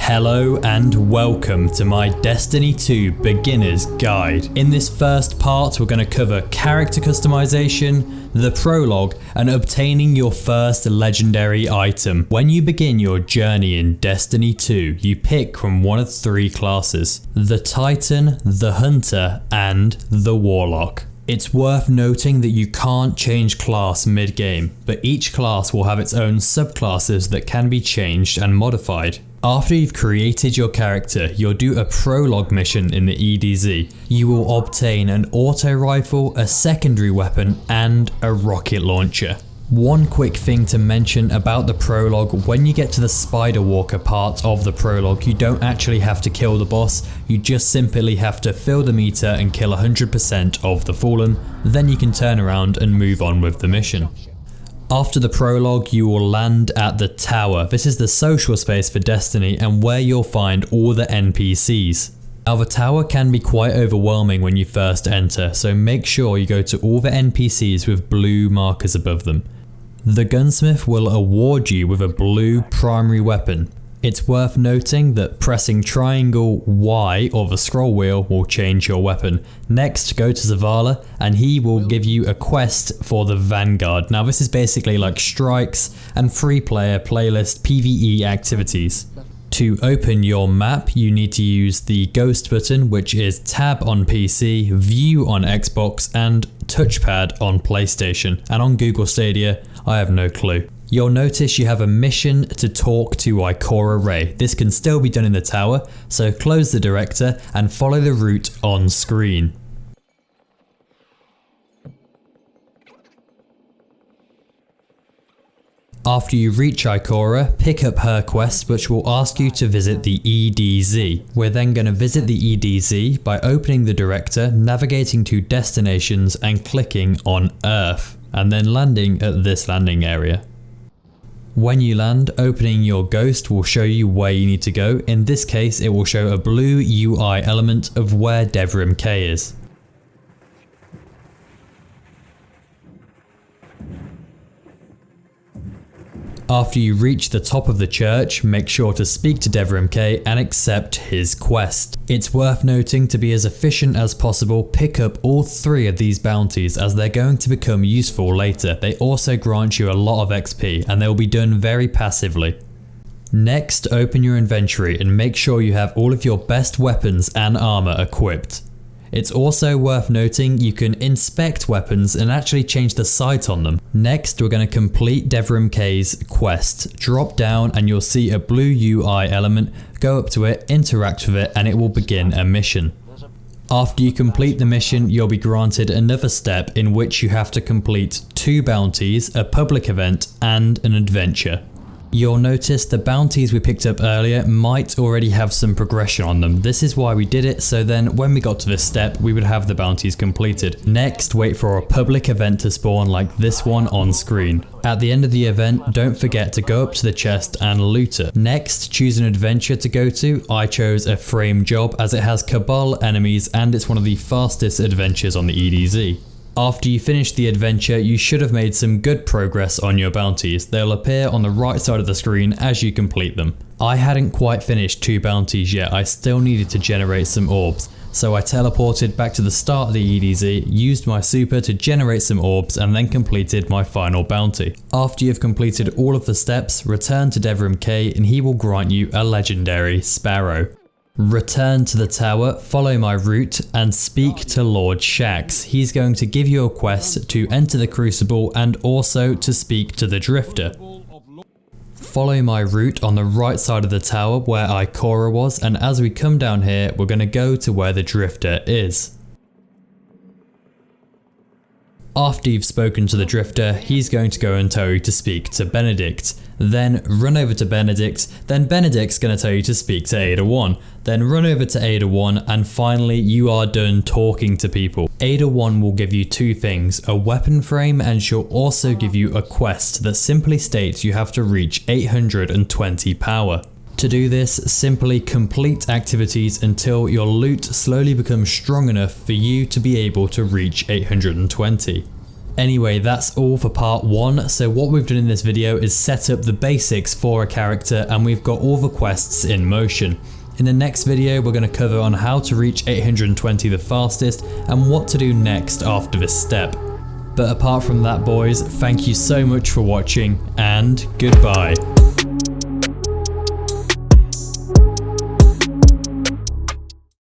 Hello and welcome to my Destiny 2 Beginner's Guide. In this first part we're going to cover character customization, the prologue, and obtaining your first legendary item. When you begin your journey in Destiny 2, you pick from one of three classes: the Titan, the Hunter, and the Warlock. It's worth noting that you can't change class mid-game, but each class will have its own subclasses that can be changed and modified. After you've created your character, you'll do a prologue mission in the EDZ. You will obtain an auto rifle, a secondary weapon, and a rocket launcher. One quick thing to mention about the prologue: when you get to the Spider Walker part of the prologue, you don't actually have to kill the boss, you just simply have to fill the meter and kill 100% of the Fallen, then you can turn around and move on with the mission. After the prologue, you will land at the Tower. This is the social space for Destiny and where you'll find all the NPCs. Now the Tower can be quite overwhelming when you first enter, so make sure you go to all the NPCs with blue markers above them. The gunsmith will award you with a blue primary weapon. It's worth noting that pressing triangle Y or the scroll wheel will change your weapon. Next, go to Zavala and he will give you a quest for the Vanguard. Now this is basically like strikes and free player playlist PvE activities. To open your map, you need to use the Ghost button, which is Tab on PC, View on Xbox, and Touchpad on PlayStation. And on Google Stadia, I have no clue. You'll notice you have a mission to talk to Ikora Ray. This can still be done in the Tower, so close the director and follow the route on screen. After you reach Ikora, pick up her quest, which will ask you to visit the EDZ. We're then going to visit the EDZ by opening the director, navigating to destinations and clicking on Earth, and then landing at this landing area. When you land, opening your Ghost will show you where you need to go. In this case, it will show a blue UI element of where Devrim K is. After you reach the top of the church, make sure to speak to Devrim K and accept his quest. It's worth noting, to be as efficient as possible, pick up all three of these bounties as they're going to become useful later. They also grant you a lot of XP and they'll be done very passively. Next, open your inventory and make sure you have all of your best weapons and armor equipped. It's also worth noting you can inspect weapons and actually change the sight on them. Next, we're going to complete Devrim K's quest. Drop down and you'll see a blue UI element. Go up to it, interact with it, and it will begin a mission. After you complete the mission, you'll be granted another step in which you have to complete 2 bounties, a public event, and an adventure. You'll notice the bounties we picked up earlier might already have some progression on them. This is why we did it, so then when we got to this step, we would have the bounties completed. Next, wait for a public event to spawn like this one on screen. At the end of the event, don't forget to go up to the chest and loot it. Next, choose an adventure to go to. I chose a frame job as it has Cabal enemies and it's one of the fastest adventures on the EDZ. After you finish the adventure, you should have made some good progress on your bounties. They'll appear on the right side of the screen as you complete them. I hadn't quite finished 2 bounties yet, I still needed to generate some orbs. So I teleported back to the start of the EDZ, used my super to generate some orbs, and then completed my final bounty. After you've completed all of the steps, return to Devrim K and he will grant you a legendary Sparrow. Return to the Tower, follow my route, and speak to Lord Shax. He's going to give you a quest to enter the Crucible and also to speak to the Drifter. Follow my route on the right side of the tower where Ikora was, and as we come down here, we're going to go to where the Drifter is. After you've spoken to the Drifter, he's going to go and tell you to speak to Benedict. Then run over to Benedict, then Benedict's going to tell you to speak to Ada 1. Then run over to Ada 1 and finally you are done talking to people. Ada 1 will give you 2 things, a weapon frame, and she'll also give you a quest that simply states you have to reach 820 power. To do this, simply complete activities until your loot slowly becomes strong enough for you to be able to reach 820. Anyway, that's all for part 1, so what we've done in this video is set up the basics for a character and we've got all the quests in motion. In the next video we're going to cover on how to reach 820 the fastest and what to do next after this step. But apart from that boys, thank you so much for watching and goodbye.